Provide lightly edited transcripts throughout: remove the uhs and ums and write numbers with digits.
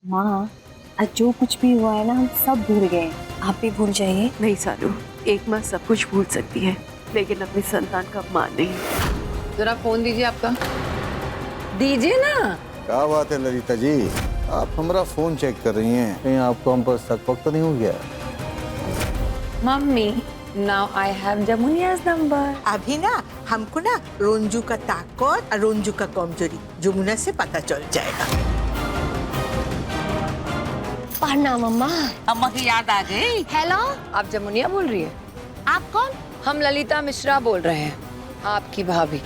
माँ, आज जो कुछ भी हुआ है ना, हम सब भूल गए। आप भी भूल जाइए। नहीं सानू, एक माँ सब कुछ भूल सकती है लेकिन अपनी संतान का अपमान नहीं। जरा फोन दीजिए आपका। दीजिए ना। क्या बात है ललिता जी, आप हमारा फोन चेक कर रही हैं, कहीं आपको हम पर शक वक्त तो नहीं हो गया? Mummy, now I have Jamuniya's number. अभी ना हमको ना रोंजू का ताकत और रोंजू का कमजोरी जमुना से पता चल जाएगा। प्रणाम अम्मा। अम्मा की याद आ गई। हेलो, आप जमुनिया बोल रही है? आप कौन? हम ललिता मिश्रा बोल रहे हैं, आपकी भाभी।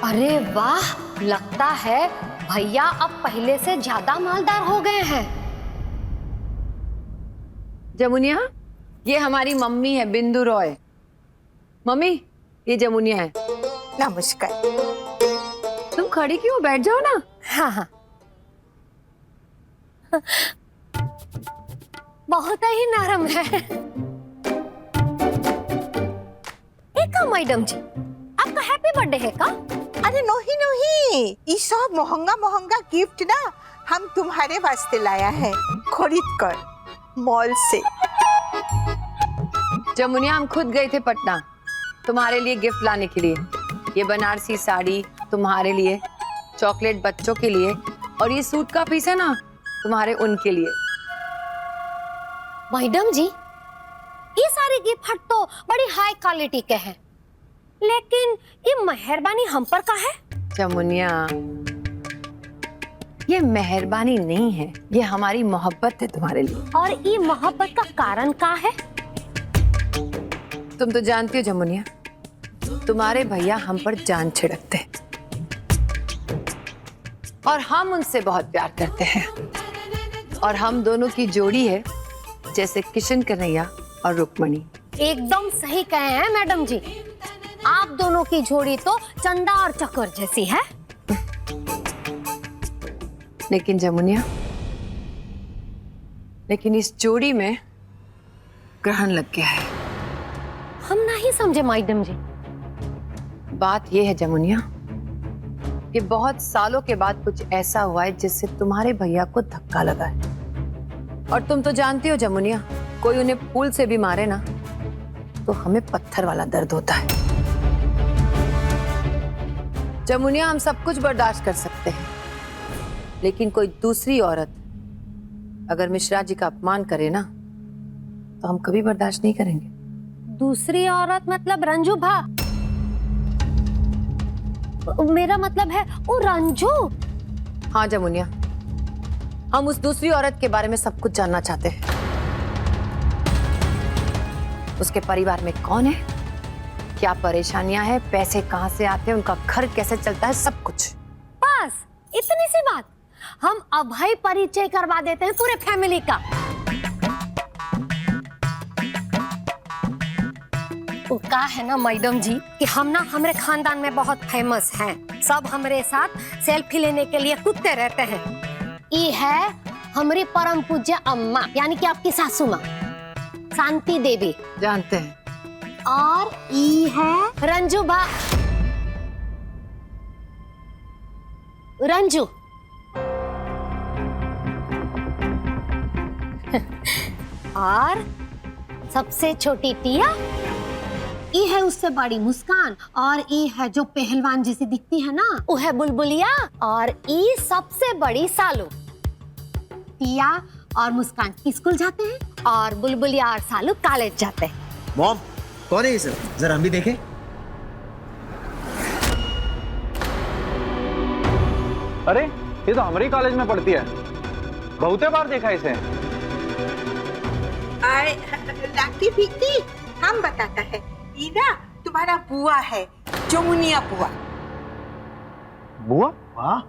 अरे वाह, लगता है भैया अब पहले से ज्यादा मालदार हो गए हैं। जमुनिया, ये हमारी मम्मी है, बिंदु रॉय। मम्मी, ये जमुनिया है। नमस्कार। तुम खड़ी क्यों, बैठ जाओ ना। हाँ हाँ, बहुत ही नरम है। एक मैडम जी, आपका हैप्पी बर्थडे है का? अरे नोही नोही, ये सब महंगा महंगा गिफ्ट ना हम तुम्हारे वास्ते लाया है, खरीद कर मॉल से। जमुनिया, हम खुद गए थे पटना तुम्हारे लिए गिफ्ट लाने के लिए। ये बनारसी साड़ी तुम्हारे लिए, चॉकलेट बच्चों के लिए, और ये सूट का पीस है ना तुम्हारे उनके लिए। मैडम जी, ये सारे गिफ्ट तो बड़ी हाई क्वालिटी के हैं, लेकिन ये मेहरबानी हम पर का है? जमुनिया, ये मेहरबानी नहीं है, ये हमारी मोहब्बत है तुम्हारे लिए। और ये मोहब्बत का कारण का है? तुम तो जानती हो जमुनिया, तुम्हारे भैया हम पर जान छिड़कते हैं और हम उनसे बहुत प्यार करते हैं। और हम दोनों की जोड़ी है जैसे किशन कन्हैया और रुक्मणी। एकदम सही कहे हैं मैडम जी, आप दोनों की जोड़ी तो चंदा और चकोर जैसी है। लेकिन जमुनिया, लेकिन इस जोड़ी में ग्रहण लग गया है। हम नहीं समझे मैडम जी। बात यह है जमुनिया कि बहुत सालों के बाद कुछ ऐसा हुआ है जिससे तुम्हारे भैया को धक्का लगा है। और तुम तो जानती हो जमुनिया, कोई उन्हें फूल से भी मारे ना तो हमें पत्थर वाला दर्द होता है। जमुनिया, हम सब कुछ बर्दाश्त कर सकते हैं, लेकिन कोई दूसरी औरत अगर मिश्रा जी का अपमान करे ना तो हम कभी बर्दाश्त नहीं करेंगे। दूसरी औरत मतलब रंजू भा? मेरा मतलब है वो रंजू। हाँ जमुनिया, हम उस दूसरी औरत के बारे में सब कुछ जानना चाहते हैं। उसके परिवार में कौन है, क्या परेशानियां हैं, पैसे कहां से आते हैं, उनका घर कैसे चलता है, सब कुछ। बस इतनी सी बात। हम अभय परिचय करवा देते हैं पूरे फैमिली का। वो का है ना मैडम जी कि हम ना हमारे खानदान में बहुत फेमस हैं। सब हमारे साथ सेल्फी लेने के लिए कूदते रहते हैं। ये है हमारी परम पूज्य अम्मा, यानी कि आपकी सासू माँ शांति देवी। जानते हैं। और ये है रंजू बा। रंजू और सबसे छोटी टिया। ये है उससे बड़ी मुस्कान, और ये है जो पहलवान जैसी दिखती है ना, वो है बुलबुलिया। और ये सबसे बड़ी सालू। टिया और मुस्कान स्कूल जाते हैं और बुलबुलिया और सालू कॉलेज जाते हैं। मॉम, कौन है ये सब? जरा हम भी देखें। अरे, ये तो हमारी कॉलेज में पढ़ती है, बहुते बार देखा इसे। लाकी भीती हम बताता है, ये ना तुम्हारा बुआ है, जमुनिया बुआ। बुआ? वाह।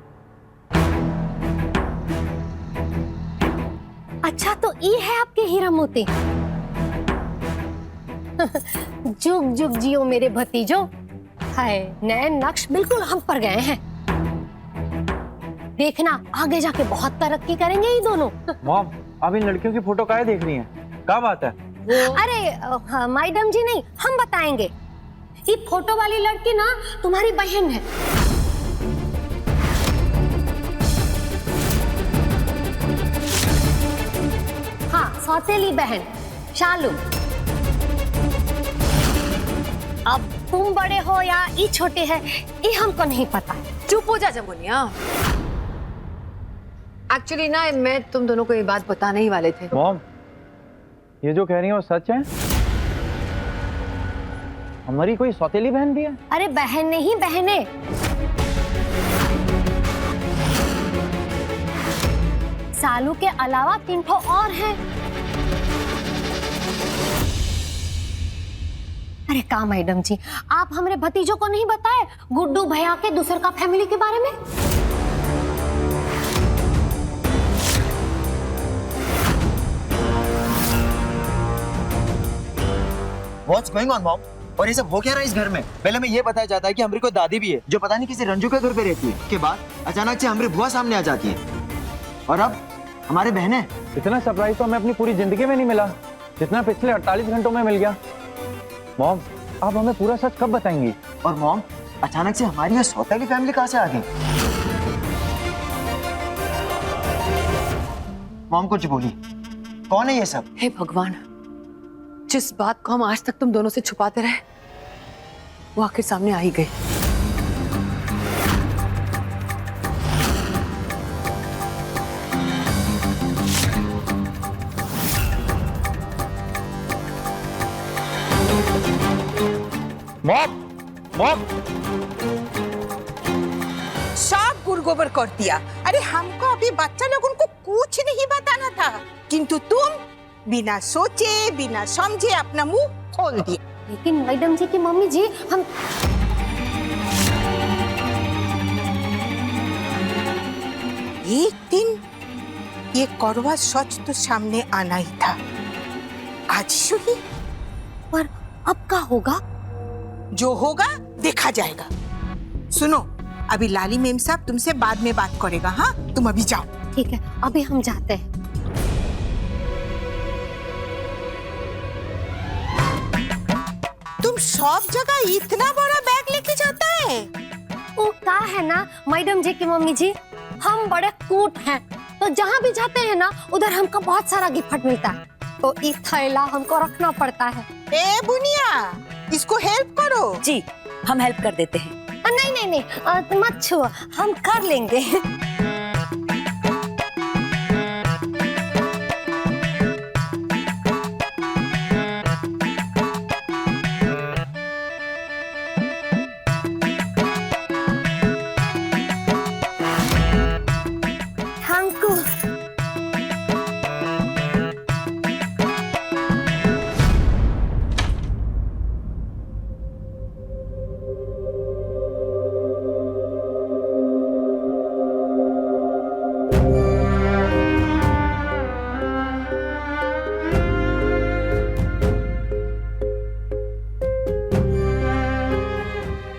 अच्छा, तो ये है आपके हीरा मोती। जुग जुग जियो मेरे भतीजो। हाय, नए नक्श बिल्कुल हम पर गए हैं। देखना आगे जाके बहुत तरक्की करेंगे ये दोनों। मॉम, आप इन लड़कियों की फोटो काहे देख रही हैं? क्या बात है? अरे मैडम जी नहीं, हम बताएंगे। ये फोटो वाली लड़की ना तुम्हारी बहन है। हाँ, सौतेली बहन शालू। अब तुम बड़े हो या ये छोटे है ये हमको नहीं पता। चुप हो जा जमुनिया। एक्चुअली ना मैं तुम दोनों को ये बात बताने ही वाले थे। मॉम, ये जो कह रही हैं वो सच है? हमारी कोई सौतेली बहन भी है? अरे बहन नहीं, बहने। सालू के अलावा 3 ठो और हैं। अरे का मैडम जी, आप हमारे भतीजों को नहीं बताए गुड्डू भैया के दूसर का फैमिली के बारे में? What's going on, mom? और ये सब हो क्या रहा है इस घर में? पहले हमें ये बताया जाता है कि हमरी कोई दादी भी है जो पता नहीं किसी रंजू के घर पे रहती है। के बाद अचानक से हमरी बुआ सामने आ जाती है और अब हमारे बहनें। इतना सरप्राइज तो हमें अपनी पूरी जिंदगी में नहीं मिला जितना पिछले 48 घंटों में मिल गया। मॉम, आप हमें पूरा सच कब बताएंगी? और मॉम, अचानक से हमारी ये सौतेली फैमिली कहाँ से आ गई? मॉम कुछ बोली, कौन है ये सब? हे भगवान, जिस बात को हम आज तक तुम दोनों से छुपाते रहे वो आखिर सामने आ ही गई। मॉम, मॉम, सब गुरगोबर कर दिया। अरे हमको अभी बच्चा लोगों को कुछ नहीं बताना था, किंतु तुम बिना सोचे बिना समझे अपना मुंह खोल दिया। लेकिन मैडम जी की मम्मी जी, हम एक दिन ये कड़वा सच तो सामने आना ही था। आज सुनी, पर अब क्या होगा? जो होगा देखा जाएगा। सुनो, अभी लाली मेम साहब तुमसे बाद में बात करेगा। हाँ, तुम अभी जाओ। ठीक है, अभी हम जाते हैं। तुम सब जगह इतना बड़ा बैग लेके जाता है? वो क्या है ना मैडम जी की मम्मी जी, हम बड़े कूट हैं तो जहाँ भी जाते हैं ना उधर हमको बहुत सारा गिफ्ट मिलता है, तो इस थैला हमको रखना पड़ता है। ए बुनिया, इसको हेल्प करो। जी, हम हेल्प कर देते हैं। नहीं नहीं नहीं, मत छुओ, हम कर लेंगे। हमको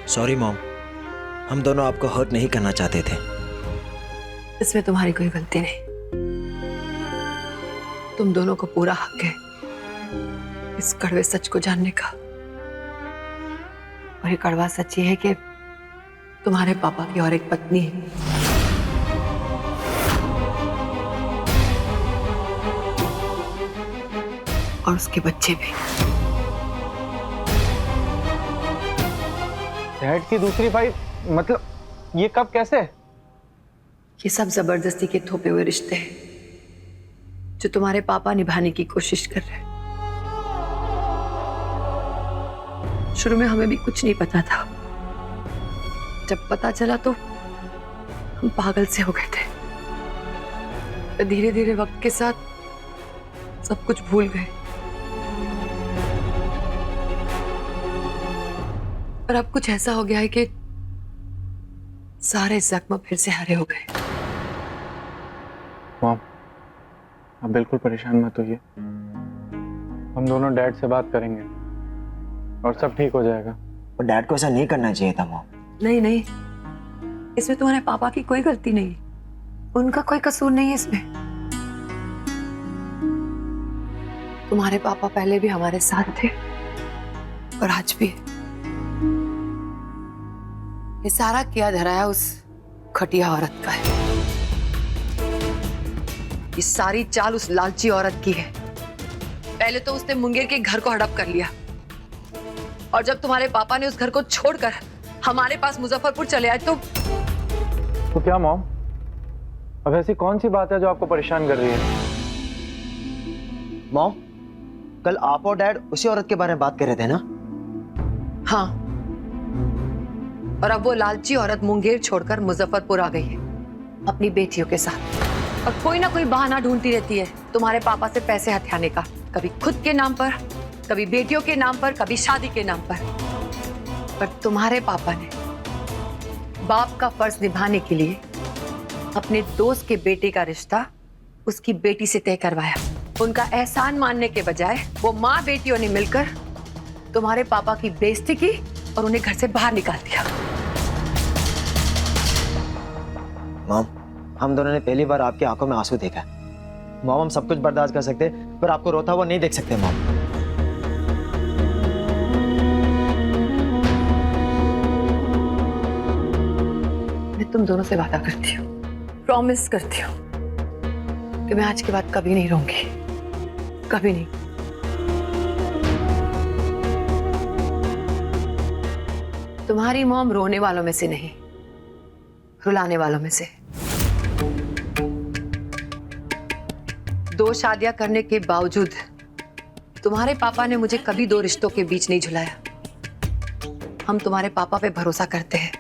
सॉरी मॉम, हम दोनों आपको हर्ट नहीं करना चाहते थे। इसमें तुम्हारी कोई गलती नहीं। तुम दोनों को पूरा हक है इस कड़वे सच को जानने का। और ये कड़वा सच ये है कि तुम्हारे पापा की और एक पत्नी है। और उसके बच्चे भी। डैड की दूसरी वाइफ? मतलब ये कब, कैसे? ये सब जबरदस्ती के थोपे हुए रिश्ते हैं जो तुम्हारे पापा निभाने की कोशिश कर रहे हैं। शुरू में हमें भी कुछ नहीं पता था। जब पता चला तो हम पागल से हो गए थे। धीरे धीरे वक्त के साथ सब कुछ भूल गए। और अब कुछ ऐसा हो गया है कि सारे जख्म फिर से हरे हो गए। मॉम, आप बिल्कुल परेशान मत होइए। हम दोनों डैड से बात करेंगे और सब ठीक हो जाएगा। और डैड को ऐसा नहीं करना चाहिए था मॉम। नहीं नहीं, इसमें तुम्हारे पापा की कोई गलती नहीं। उनका कोई कसूर नहीं है इसमें। तुम्हारे पापा पहले भी हमारे साथ थे और आज भी। ये सारा किया धराया उस खटिया औरत का है। ये सारी चाल उस लालची औरत की है। पहले तो उसने मुंगेर के घर को हड़प कर लिया और जब तुम्हारे पापा ने उस घर को छोड़कर हमारे पास मुजफ्फरपुर चले आए तो क्या मॉम, अब ऐसी कौन सी बात है जो आपको परेशान कर रही है? मॉम, कल आप और डैड उसी औरत के बारे में बात कर रहे थे ना? हाँ, और अब वो लालची औरत मुंगेर छोड़कर मुजफ्फरपुर आ गई है अपनी बेटियों के साथ और कोई ना कोई बहाना ढूंढती रहती है तुम्हारे पापा से पैसे हथियाने का, कभी खुद के नाम पर, कभी बेटियों के नाम पर, कभी शादी के नाम पर तुम्हारे पापा ने बाप का फर्ज निभाने के लिए अपने दोस्त के बेटे का रिश्ता उसकी बेटी से तय करवाया। उनका एहसान मानने के बजाय वो माँ बेटियों ने मिलकर तुम्हारे पापा की बेइज्जती की और उन्हें घर से बाहर निकाल दिया। मॉम, हम दोनों ने पहली बार आपकी आंखों में आंसू देखा। मॉम, हम सब कुछ बर्दाश्त कर सकते पर आपको रोता हुआ नहीं देख सकते। मॉम, मैं तुम दोनों से वादा करती हूँ, प्रॉमिस करती हूँ कि मैं आज के बाद कभी नहीं रोऊंगी, कभी नहीं। तुम्हारी मॉम रोने वालों में से नहीं, रुलाने वालों में से। 2 शादियां करने के बावजूद तुम्हारे पापा ने मुझे कभी 2 रिश्तों के बीच नहीं झुलाया। हम तुम्हारे पापा पे भरोसा करते हैं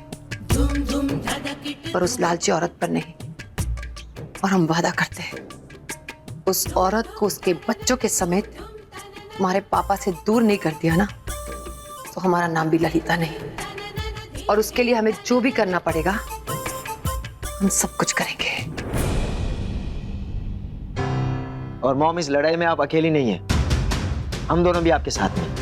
पर उस लालची औरत पर नहीं। और हम वादा करते हैं उस औरत को उसके बच्चों के समेत तुम्हारे पापा से दूर नहीं कर दिया ना तो हमारा नाम भी ललिता नहीं। और उसके लिए हमें जो भी करना पड़ेगा हम सब कुछ करेंगे। और मॉम, इस लड़ाई में आप अकेली नहीं हैं, हम दोनों भी आपके साथ हैं।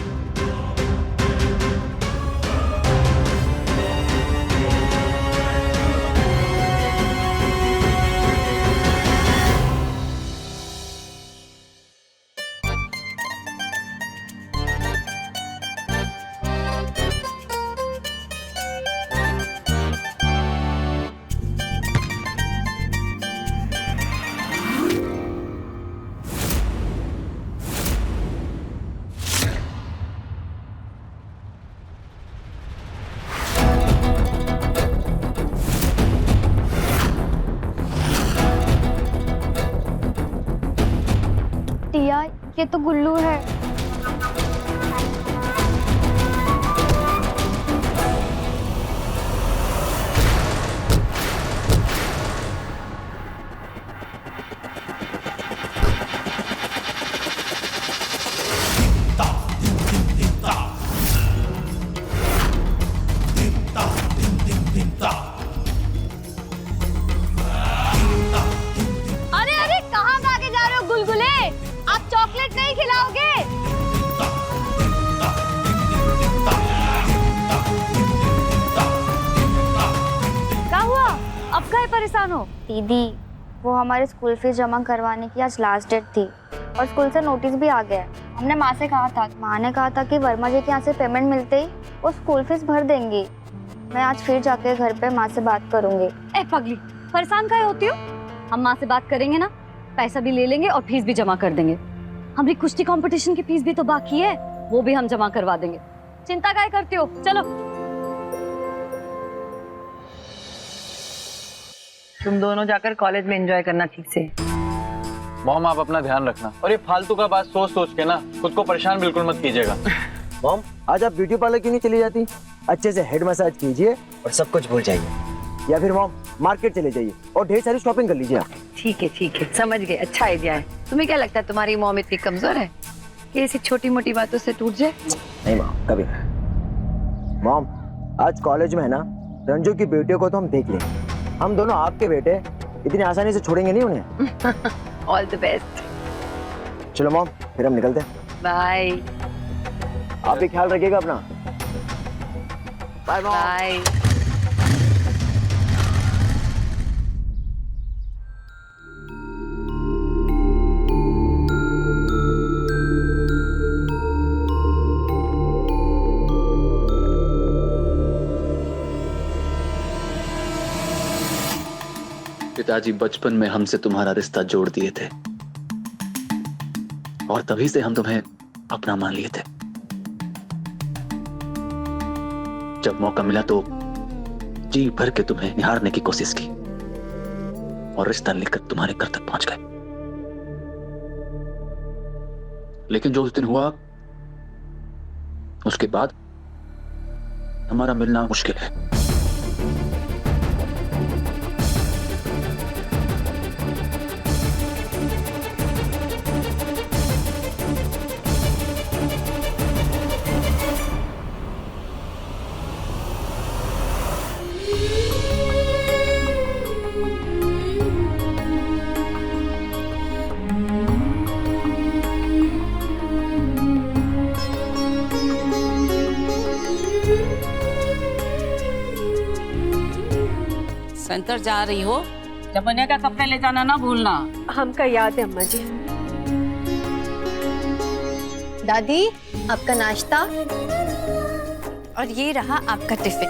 टिया, ये तो गुल्लू है। अरे अरे, कहाँ भागे जा रहे हो गुलगुले? आप चॉकलेट नहीं खिलाओगे? क्या हुआ? अब काहे परेशान हो? दीदी, वो हमारे स्कूल फीस जमा करवाने की आज लास्ट डेट थी और स्कूल से नोटिस भी आ गया है। हमने माँ से कहा था, माँ ने कहा था कि वर्मा जी के यहाँ से पेमेंट मिलते ही वो स्कूल फीस भर देंगी। मैं आज फिर जाके घर पे माँ से बात करूंगी। ए पगली, परेशान काहे होती हो? हम माँ से बात करेंगे ना, पैसा भी ले लेंगे और फीस भी जमा कर देंगे। हमारी कुश्ती कंपटीशन की फीस भी तो बाकी है, वो भी हम जमा करवा देंगे। चिंता काहे करती हो? चलो। तुम दोनों जाकर कॉलेज में एंजॉय करना ठीक से। मॉम, आप अपना ध्यान रखना और ये फालतू का बात सोच सोच के ना खुद को परेशान बिल्कुल मत कीजिएगा। मॉम, आज आप ब्यूटी पार्लर क्यों नहीं चली जाती? अच्छे से हेड मसाज कीजिए और सब कुछ भूल जाइए। या फिर मॉम, मार्केट चले जाइए और ढेर सारी शॉपिंग कर लीजिए। ठीक है, समझ गए, अच्छा आइडिया है। तुम्हें क्या लगता है तुम्हारी मॉम इतनी कमजोर है कि ऐसी छोटी मोटी बातों से टूट जाए? नहीं मॉम, कभी नहीं। मॉम, आज कॉलेज में है ना, रंजू की बेटियों को तो हम देख लेंगे। हम दोनों आपके बेटे इतनी आसानी से छोड़ेंगे नहीं उन्हें। All the best. चलो मॉम, फिर हम निकलते हैं। बाय। आप भी ख्याल रखिएगा अपना। Bye bye. पिताजी बचपन में हमसे तुम्हारा रिश्ता जोड़ दिए थे और तभी से हम तुम्हें अपना मान लिए थे। जब मौका मिला तो जी भर के तुम्हें निहारने की कोशिश की और रिश्ता लेकर तुम्हारे घर तक पहुंच गए। लेकिन जो उस दिन हुआ उसके बाद हमारा मिलना मुश्किल है। सेंटर जा रही हो, जमुनिया का कपड़े ले जाना ना भूलना। हमका याद है अम्मा जी। दादी, आपका नाश्ता और ये रहा आपका टिफिन।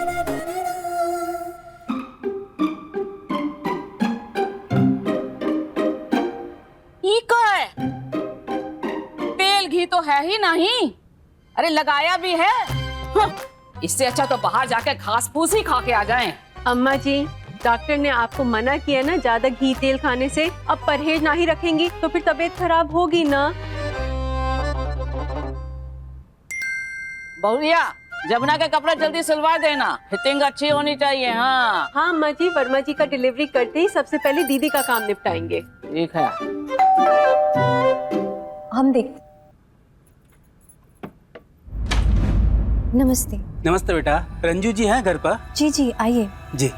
ये क्या है? तेल घी तो है ही नहीं, अरे लगाया भी है। इससे अच्छा तो बाहर जाके घास फूस ही खा के आ जाएं। अम्मा जी, डॉक्टर ने आपको मना किया ना ज्यादा घी तेल खाने से। अब परहेज ना ही रखेंगी तो फिर तबीयत खराब होगी ना। बहुरिया, जमुना के कपड़े जल्दी सिलवा देना, फिटिंग अच्छी होनी चाहिए। हाँ हाँ अम्मा जी, वर्मा जी का डिलीवरी करते ही सबसे पहले दीदी का काम निपटाएंगे। ठीक है। हम देखते। नमस्ते। नमस्ते बेटा, रंजू जी हैं घर पर? जी जी, आइए। जी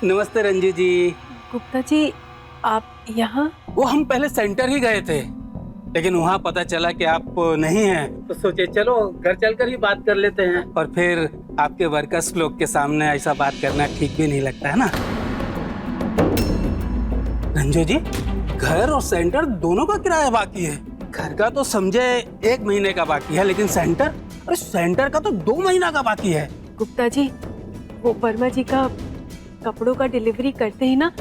नमस्ते रंजू जी। गुप्ता जी, आप यहाँ? वो हम पहले सेंटर ही गए थे, लेकिन वहाँ पता चला कि आप नहीं हैं, तो सोचे चलो घर चलकर ही बात कर लेते हैं। और फिर आपके वर्कर्स लोग के सामने ऐसा बात करना ठीक भी नहीं लगता है ना। रंजू जी, घर और सेंटर दोनों का किराया बाकी है। घर का तो समझे 1 महीने का बाकी है, लेकिन सेंटर, अरे सेंटर का तो 2 महीना का बाकी है। गुप्ता जी, वो वर्मा जी का कपड़ों का डिलीवरी करते ही ना,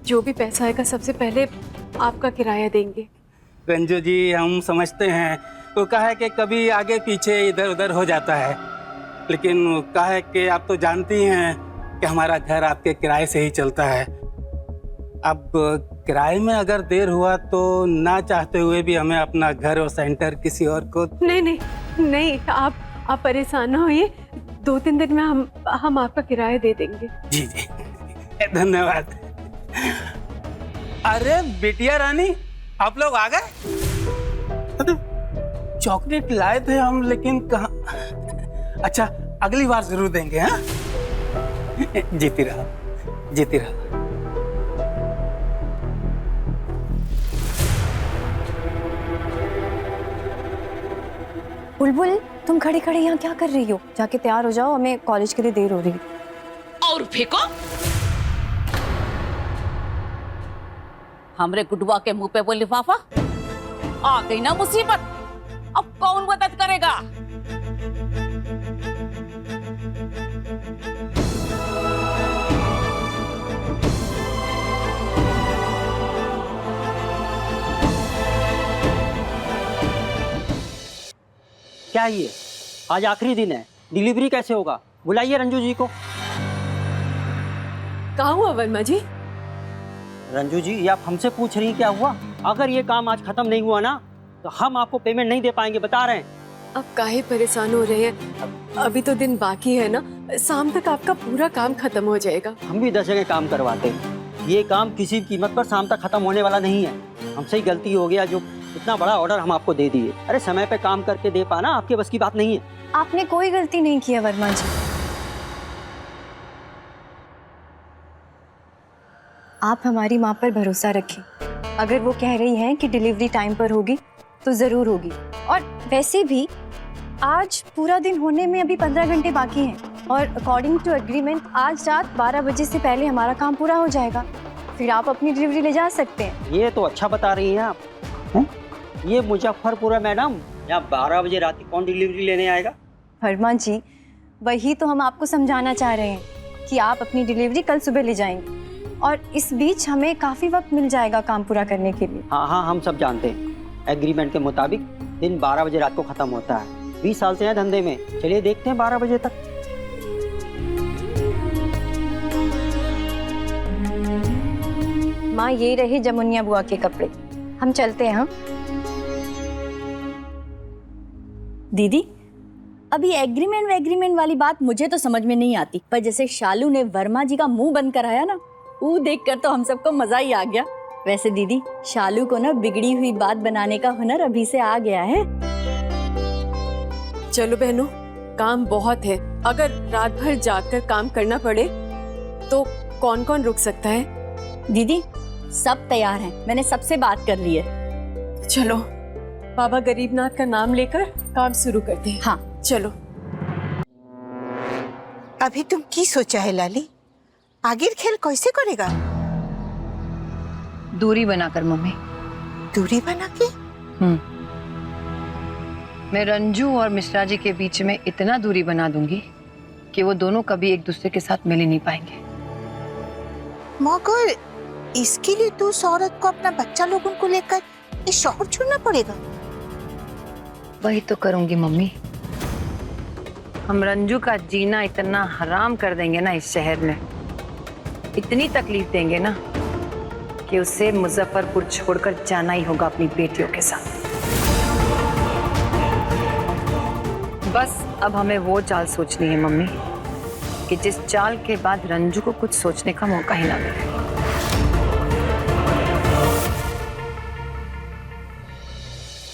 जो भी पैसा आएगा सबसे पहले आपका किराया देंगे। रंजू जी, हम समझते हैं, वो कहा है कि कभी आगे पीछे इधर उधर हो जाता है, लेकिन वो कहा है कि आप तो जानती हैं कि हमारा घर आपके किराए से ही चलता है। अब किराए में अगर देर हुआ तो ना चाहते हुए भी हमें अपना घर और सेंटर किसी और को। नहीं नहीं नहीं, आप परेशान ना होइए, 2-3 दिन में हम आपका किराया दे देंगे। जी जी, धन्यवाद। अरे बिटिया रानी, आप लोग आ गए? चॉकलेट लाए थे हम, लेकिन कहाँ। अच्छा, अगली बार जरूर देंगे। हाँ, जीती रहा, जीती रहा। बुलबुल, तुम खड़े खड़े यहाँ क्या कर रही हो? जाके तैयार हो जाओ, हमें कॉलेज के लिए देर हो रही है। और फेंको। हमरे गुडुआ के मुंह पे वो लिफाफा। आ गई ना मुसीबत, अब कौन मदद करेगा? क्या ये आज आखिरी दिन है, डिलीवरी कैसे होगा? बुलाइए रंजू जी को। कहाँ हुआ वर्मा जी? रंजू जी, ये आप हमसे पूछ रही हैं क्या हुआ? अगर ये काम आज खत्म नहीं हुआ ना, तो हम आपको पेमेंट नहीं दे पाएंगे, बता रहे हैं। अब काहे परेशान हो रहे हैं? अभी तो दिन बाकी है ना, शाम तक आपका पूरा काम खत्म हो जाएगा। हम भी 10 जगह काम करवाते हैं, ये काम किसी कीमत पर शाम तक खत्म होने वाला नहीं है। हमसे ही गलती हो गया, जो इतना बड़ा ऑर्डर हम आपको दे दिए। अरे समय पे काम करके दे पाना आपके बस की बात नहीं है। आपने कोई गलती नहीं की है वर्मा जी। आप हमारी माँ पर भरोसा रखें। अगर वो कह रही हैं कि डिलीवरी टाइम पर होगी तो ज़रूर होगी। और वैसे भी आज पूरा दिन होने में अभी 15 घंटे बाकी हैं और अकॉर्डिंग टू एग्रीमेंट आज रात 12 बजे से पहले हमारा काम पूरा हो जाएगा। फिर आप अपनी डिलीवरी ले जा सकते हैं। ये तो अच्छा बता रही हैं आप। ये मुजफ्फरपुर है मैडम, यहाँ 12 बजे रात की कौन डिलीवरी लेने आएगा? वर्मा जी, वही तो हम आपको समझाना चाह रहे हैं। कि आप अपनी डिलीवरी कल सुबह ले जाएंगे और इस बीच हमें काफ़ी वक्त मिल जाएगा काम पूरा करने के लिए। हाँ हाँ, हम सब जानते हैं। एग्रीमेंट के मुताबिक दिन 12 बजे रात को खत्म होता है। 20 साल से हैं धंधे में, चलिए देखते हैं 12 बजे तक। माँ, ये रहे जमुनिया बुआ के कपड़े, हम चलते हैं। हाँ दीदी, अभी एग्रीमेंट वाली बात मुझे तो समझ में नहीं आती, पर जैसे शालू ने वर्मा जी का मुंह बंद कराया ना, वो देखकर तो हम सबको मजा ही आ गया। वैसे दीदी, शालू को ना बिगड़ी हुई बात बनाने का हुनर अभी से आ गया है। चलो बहनों, काम बहुत है। अगर रात भर जागकर काम करना पड़े तो कौन कौन रुक सकता है? दीदी, सब तैयार हैं, मैंने सबसे बात कर ली है। चलो बाबा गरीबनाथ का नाम लेकर काम शुरू करते हैं। हाँ चलो। अभी तुम की सोचा है लाली? आगे खेल कैसे करेगा? दूरी बनाकर मम्मी। दूरी बना के? मैं रंजू और मिश्रा जी के बीच में इतना दूरी बना दूंगी कि वो दोनों कभी एक दूसरे के साथ मिल ही नहीं पाएंगे। मगर इसके लिए तू उस औरत को अपना बच्चा लोगों को लेकर इस शहर छोड़ना पड़ेगा। वही तो करूंगी मम्मी। हम रंजू का जीना इतना हराम कर देंगे ना इस शहर में, इतनी तकलीफ देंगे ना कि उसे मुजफ्फरपुर छोड़कर जाना ही होगा अपनी बेटियों के साथ। बस अब हमें वो चाल सोचनी है मम्मी कि जिस चाल के बाद रंजू को कुछ सोचने का मौका ही ना मिले।